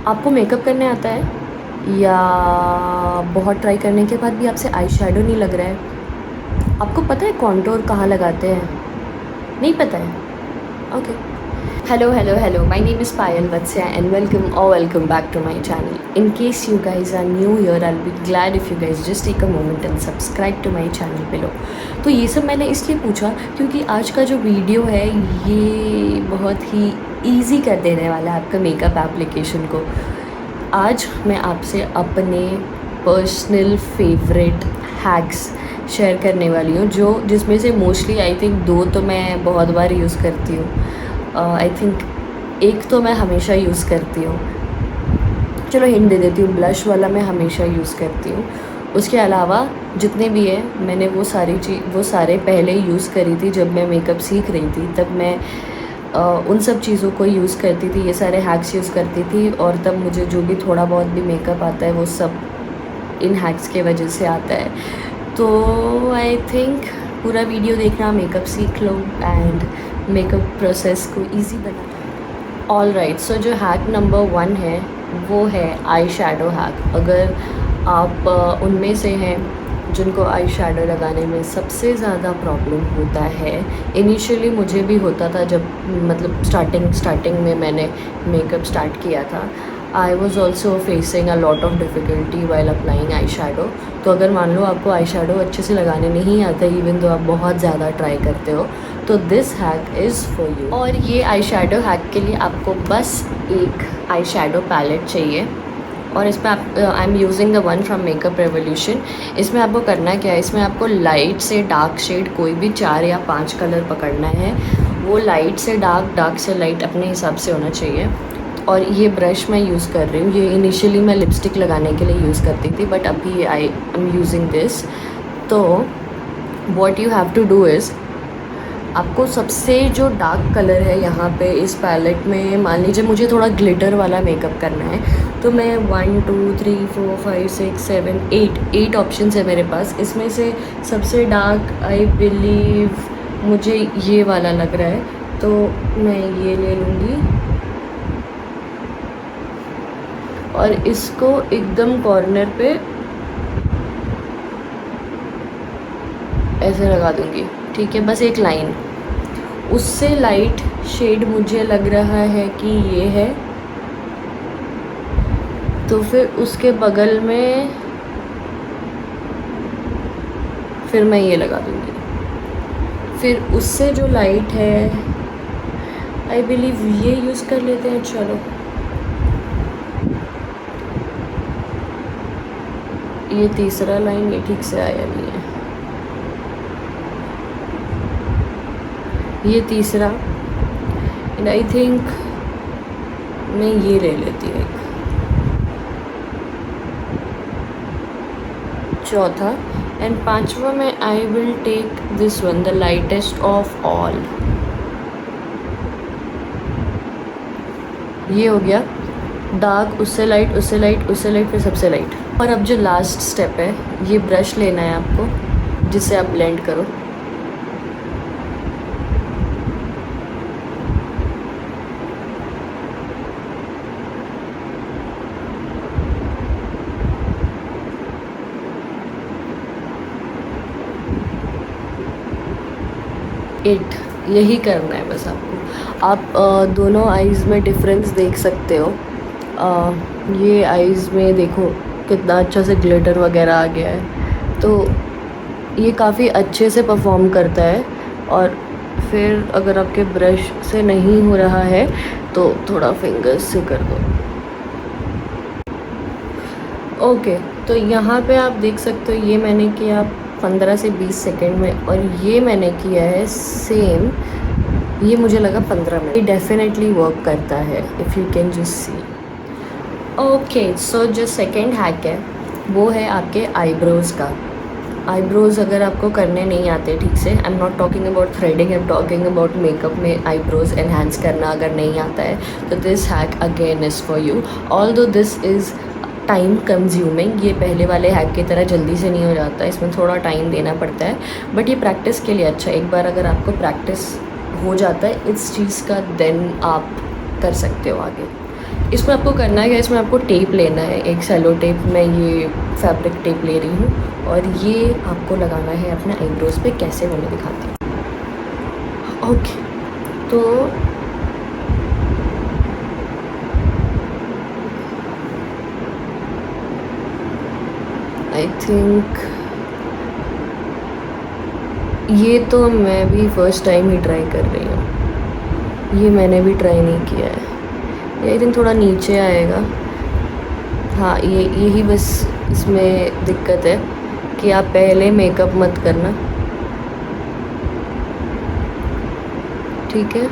आपको मेकअप करने आता है या बहुत ट्राई करने के बाद भी आपसे आई शेडो नहीं लग रहा है? आपको पता है कॉन्टोर कहाँ लगाते हैं? नहीं पता है? Okay. Hello, my name is Payal Vatsya and welcome back to my channel. In case you guys are new here, I'll be glad if you guys just take a moment and subscribe to my channel below. तो ये सब मैंने इसलिए पूछा क्योंकि आज का जो वीडियो है ये बहुत ही ईजी कर देने वाला है आपका मेकअप एप्लीकेशन को. आज मैं आपसे अपने पर्सनल फेवरेट हैक्स शेयर करने वाली हूँ जिसमें से मोस्टली आई थिंक 2 तो मैं बहुत बार यूज़ करती हूँ. आई थिंक एक तो मैं हमेशा यूज़ करती हूँ. चलो हिंट दे देती हूँ, ब्लश वाला मैं हमेशा यूज़ करती हूँ. उसके अलावा जितने भी है मैंने वो सारे पहले यूज़ करी थी जब मैं मेकअप सीख रही थी. तब मैं उन सब चीज़ों को यूज़ करती थी, ये सारे हैक्स यूज़ करती थी. और तब मुझे जो भी थोड़ा बहुत भी मेकअप आता है वो सब इन हैक्स के वजह से आता है. तो आई थिंक पूरा वीडियो देखना, मेकअप सीख लो एंड मेकअप प्रोसेस को इजी बना. ऑल राइट, सो जो हैक नंबर 1 है वो है आई शेडो हैक. अगर आप उनमें से हैं जिनको आई शेडो लगाने में सबसे ज़्यादा प्रॉब्लम होता है, इनिशियली मुझे भी होता था जब मतलब स्टार्टिंग में मैंने मेकअप स्टार्ट किया था. I was also facing a lot of difficulty while applying eye shadow. तो अगर मान लो आपको आई शेडो अच्छे से लगाने नहीं आता इवन तो आप बहुत ज़्यादा ट्राई करते हो, तो this hack is for you. और ये आई शेडो हैक के लिए आपको बस एक आई शेडो पैलेट चाहिए. और इसमें आई am using the one from makeup revolution. इसमें आपको करना क्या है, इसमें आपको लाइट से डार्क शेड कोई भी 4 या 5 कलर पकड़ना है. वो लाइट से डार्क से लाइट अपने हिसाब से होना चाहिए. और ये ब्रश मैं यूज़ कर रही हूँ, ये इनिशियली मैं लिपस्टिक लगाने के लिए यूज़ करती थी बट अभी आई एम यूजिंग दिस. तो what you have to do is, आपको सबसे जो डार्क कलर है यहाँ पे इस पैलेट में, मान लीजिए मुझे थोड़ा ग्लिटर वाला मेकअप करना है तो मैं 1 2 3 4 5 6 7 8 ऑप्शंस है मेरे पास. इसमें से सबसे डार्क आई बिलीव मुझे ये वाला लग रहा है, तो मैं ये ले लूँगी और इसको एकदम कॉर्नर पे ऐसे लगा दूँगी. ठीक है, बस एक लाइन. उससे लाइट शेड मुझे लग रहा है कि ये है, तो फिर उसके बगल में फिर मैं ये लगा दूँगी. फिर उससे जो लाइट है आई बिलीव ये यूज़ कर लेते हैं. चलो ये तीसरा लाइन ये ठीक से आया नहीं है, ये तीसरा. एंड आई थिंक मैं ये ले लेती हूँ एक चौथा. एंड पांचवा में I will take this one, the lightest of all. ये हो गया डार्क, उससे लाइट, उससे लाइट, उससे लाइट, फिर सबसे लाइट. और अब जो लास्ट स्टेप है, ये ब्रश लेना है आपको जिससे आप ब्लेंड करो. यही करना है बस आपको. आप दोनों आईज़ में डिफरेंस देख सकते हो. ये आईज़ में देखो कितना अच्छा से ग्लिटर वगैरह आ गया है, तो ये काफ़ी अच्छे से परफॉर्म करता है. और फिर अगर आपके ब्रश से नहीं हो रहा है तो थोड़ा फिंगर्स से कर दो. ओके, तो यहाँ पे आप देख सकते हो ये मैंने किया 15 से 20 सेकेंड में, और ये मैंने किया है सेम, ये मुझे लगा 15 मिनट. ये डेफिनेटली वर्क करता है if you can just see. Okay, so जो सेकंड हैक है वो है आपके आईब्रोज़ का. आईब्रोज़ अगर आपको करने नहीं आते ठीक से, I am not talking about threading, I am talking about makeup में आईब्रोज़ एनहांस करना अगर नहीं आता है, तो this hack again is for you. Although this is time consuming, ये पहले वाले हैक की तरह जल्दी से नहीं हो जाता, इसमें थोड़ा टाइम देना पड़ता है. बट ये प्रैक्टिस के लिए अच्छा है. एक बार अगर आपको प्रैक्टिस हो जाता है इस चीज़ का, देन आप कर सकते हो आगे. इसमें आपको करना है, इसमें आपको टेप लेना है, एक सेलो टेप, मैं ये फैब्रिक टेप ले रही हूँ और ये आपको लगाना है अपने आईब्रोज पे। कैसे वो मैं दिखाती हूँ। ओके, तो आई थिंक ये तो मैं भी फर्स्ट टाइम ही ट्राई कर रही हूँ, ये मैंने भी ट्राई नहीं किया है। ये आई थिंक थोड़ा नीचे आएगा। हाँ, ये यही बस इसमें दिक्कत है कि आप पहले मेकअप मत करना, ठीक है।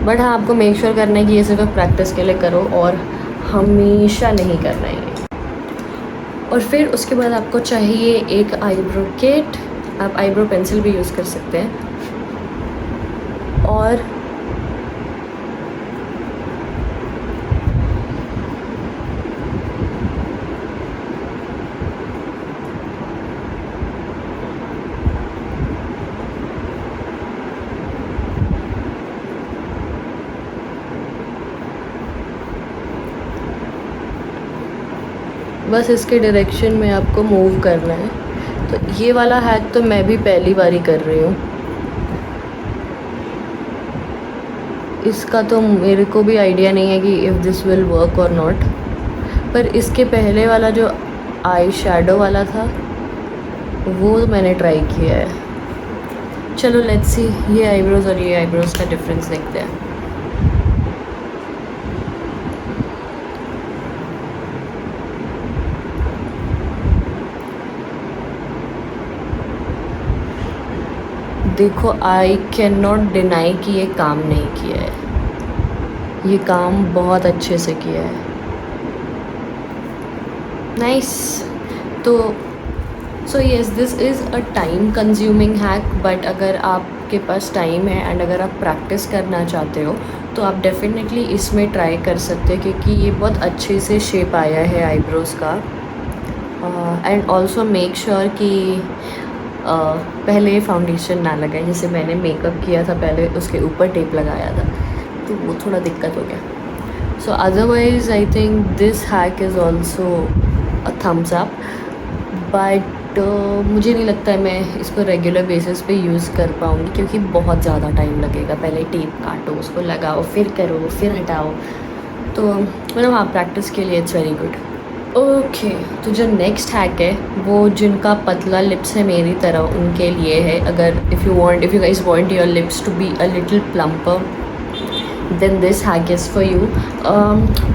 बट हाँ, आपको मेक श्योर करना है कि ये सिर्फ प्रैक्टिस के लिए करो और हमेशा नहीं करना है ये। और फिर उसके बाद आपको चाहिए एक आईब्रो किट, आप आईब्रो पेंसिल भी यूज़ कर सकते हैं। और बस इसके डायरेक्शन में आपको मूव करना है। तो ये वाला हैक तो मैं भी पहली बार ही कर रही हूँ, इसका तो मेरे को भी आइडिया नहीं है कि इफ़ दिस विल वर्क और नॉट। पर इसके पहले वाला जो आई शैडो वाला था वो मैंने ट्राई किया है। चलो लेट्स सी, ये आईब्रोज़ और ये आईब्रोज़ का डिफरेंस देखते हैं। देखो, आई कैन नॉट डिनाई कि ये काम नहीं किया है, ये काम बहुत अच्छे से किया है। नाइस। तो so yes, this is a time consuming hack, but अगर आपके पास टाइम है एंड अगर आप प्रैक्टिस करना चाहते हो तो आप डेफिनेटली इसमें ट्राई कर सकते हो, क्योंकि ये बहुत अच्छे से शेप आया है आईब्रोज़ का। एंड ऑल्सो मेक श्योर कि पहले फाउंडेशन ना लगाए। जैसे मैंने मेकअप किया था पहले, उसके ऊपर टेप लगाया था, तो वो थोड़ा दिक्कत हो गया। So otherwise I think this hack is also a thumbs up, but मुझे नहीं लगता है मैं इसको रेगुलर बेसिस पे यूज़ कर पाऊँगी, क्योंकि बहुत ज़्यादा टाइम लगेगा। पहले टेप काटो, उसको लगाओ, फिर करो, फिर हटाओ। तो मतलब हाँ, प्रैक्टिस के लिए इट्स वेरी गुड। ओके, तो जो नेक्स्ट हैक है वो जिनका पतला लिप्स है मेरी तरह उनके लिए है। अगर if you guys want your lips to be a little plumper, then this hack is for you.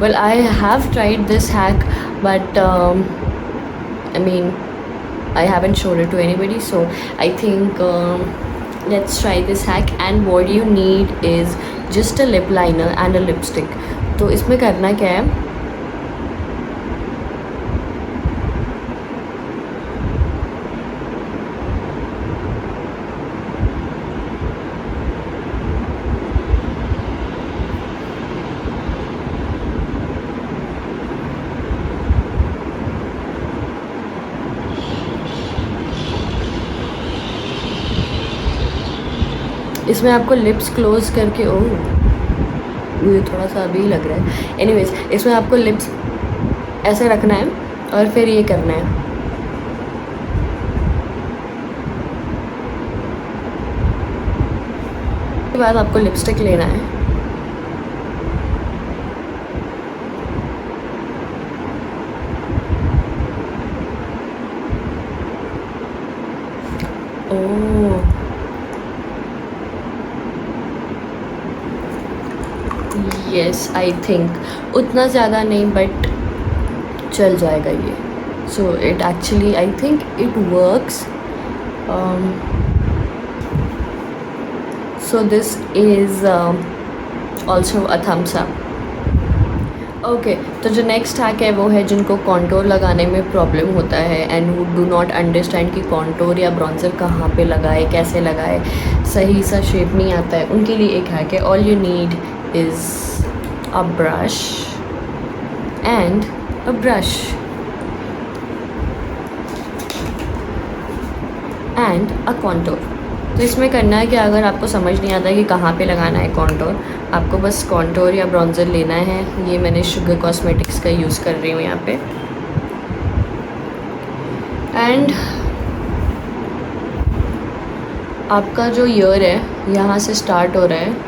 Well, I have tried this hack, but I mean, I haven't showed it to anybody, so I think let's try this hack. And what you need is just a lip liner and a lipstick. तो इसमें करना क्या है, इसमें आपको lips close करके, मुझे थोड़ा सा अभी लग रहा है। एनीवेज, इसमें आपको लिप्स ऐसे रखना है और फिर ये करना है। उसके बाद आपको लिपस्टिक लेना है, यस, आई थिंक उतना ज़्यादा नहीं बट चल जाएगा ये। So it actually, I think it works. So this is also a thumbs up. Okay, तो जो नेक्स्ट हैक है वो है जिनको कॉन्टोर लगाने में प्रॉब्लम होता है and we do not understand कि कॉन्टोर या ब्रॉन्जर कहाँ पे लगाए, कैसे लगाए, सही सा शेप नहीं आता है, उनके लिए एक हैक है। All you need is a brush and a brush and a contour. तो इसमें करना है कि अगर आपको समझ नहीं आता कि कहाँ पे लगाना है कॉन्टोर, आपको बस कॉन्टोर या ब्रॉन्ज़र लेना है. ये मैंने शुगर कॉस्मेटिक्स का यूज़ कर रही हूँ यहाँ पे. एंड आपका जो ईयर है यहाँ से स्टार्ट हो रहा है,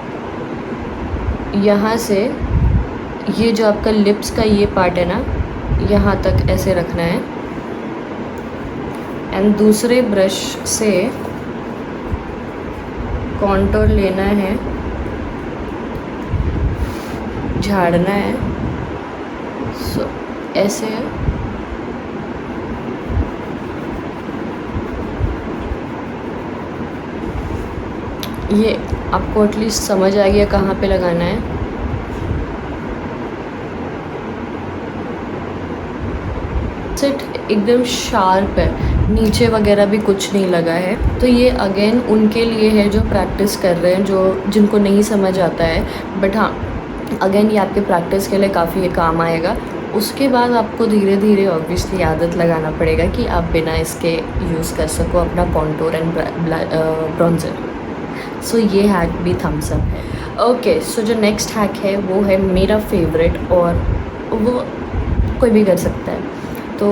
यहाँ से ये जो आपका लिप्स का ये पार्ट है ना, यहाँ तक ऐसे रखना है. एंड दूसरे ब्रश से कॉन्टोर लेना है, झाड़ना है. सो ऐसे है. ये आपको एटलीस्ट समझ आ गया कहाँ पे लगाना है. सेट एकदम शार्प है, नीचे वगैरह भी कुछ नहीं लगा है. तो ये अगेन उनके लिए है जो प्रैक्टिस कर रहे हैं, जिनको नहीं समझ आता है. बट हाँ, अगेन ये आपके प्रैक्टिस के लिए काफ़ी काम आएगा. उसके बाद आपको धीरे धीरे ऑब्वियसली आदत लगाना पड़ेगा कि आप बिना इसके यूज़ कर सको अपना कॉन्टोर एंड ब्रॉन्ज़र. सो ये हैक भी थम्स अप है. ओके, सो जो नेक्स्ट हैक है वो है मेरा फेवरेट, और वो कोई भी कर सकता है. तो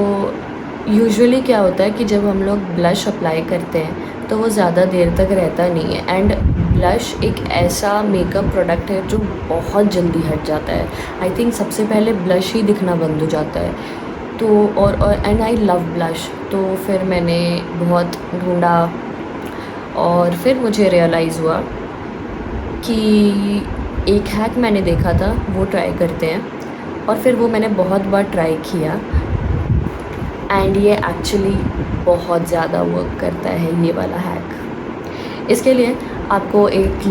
यूजुअली क्या होता है कि जब हम लोग ब्लश अप्लाई करते हैं तो वो ज़्यादा देर तक रहता नहीं है. एंड ब्लश एक ऐसा मेकअप प्रोडक्ट है जो बहुत जल्दी हट जाता है. आई थिंक सबसे पहले ब्लश ही दिखना बंद हो जाता है. तो और एंड आई लव ब्लश. तो फिर मैंने बहुत ढूंढा और फिर मुझे रियलाइज़ हुआ कि एक हैक मैंने देखा था, वो ट्राई करते हैं. और फिर वो मैंने बहुत बार ट्राई किया एंड ये एक्चुअली बहुत ज़्यादा वर्क करता है ये वाला हैक. इसके लिए आपको एक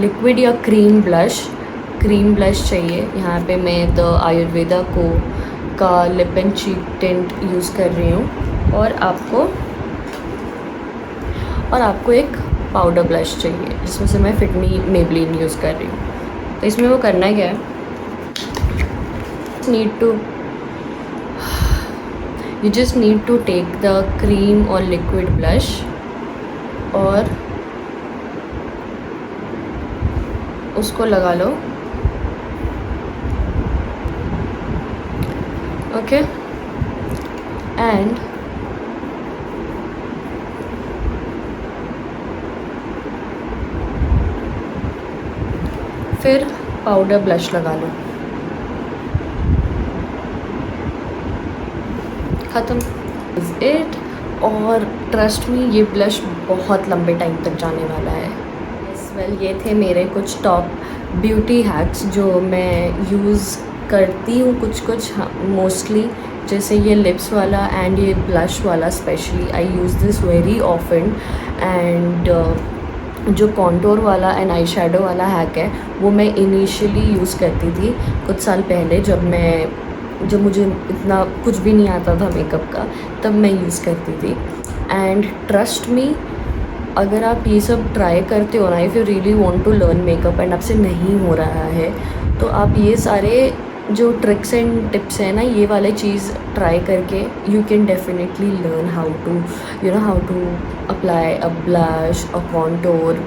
लिक्विड या क्रीम ब्लश चाहिए. यहाँ पे मैं द आयुर्वेदा का lip and cheek tint use कर रही हूँ. और आपको एक पाउडर ब्लश चाहिए, जिसमें से मैं फिटमी मेबलिन यूज़ कर रही हूँ. तो इसमें वो करना क्या है, you just need to take the cream or liquid blush और उसको लगा लो. ओके, एंड फिर पाउडर ब्लश लगा लो. ख़त्म. Is it. और ट्रस्ट मी, ये ब्लश बहुत लंबे टाइम तक जाने वाला है. वेल, ये थे मेरे कुछ टॉप ब्यूटी हैक्स जो मैं यूज़ करती हूँ कुछ मोस्टली. जैसे ये लिप्स वाला एंड ये ब्लश वाला specially I use this very often. And जो कॉन्टोर वाला एंड आई शेडो वाला हैक है वो मैं इनिशियली यूज़ करती थी कुछ साल पहले, जब मुझे इतना कुछ भी नहीं आता था मेकअप का, तब मैं यूज़ करती थी. एंड ट्रस्ट मी, अगर आप ये सब ट्राई करते हो ना, if you really want to learn makeup and आपसे नहीं हो रहा है, तो आप ये सारे जो ट्रिक्स एंड टिप्स हैं ना, ये वाले चीज़ ट्राई करके you can definitely learn how to apply a blush, a contour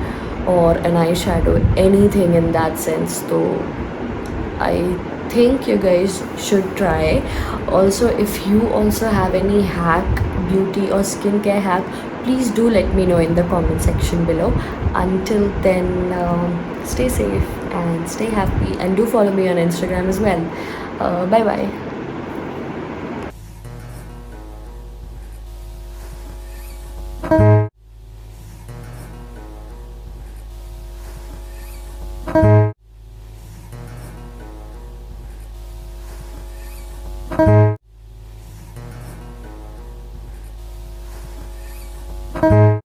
और an eye shadow, anything in that sense. तो I think you guys should try. Also, if you also have any hack, beauty or skincare hack, please do let me know in the comment section below. Until then, stay safe and stay happy, and do follow me on Instagram as well. Bye bye.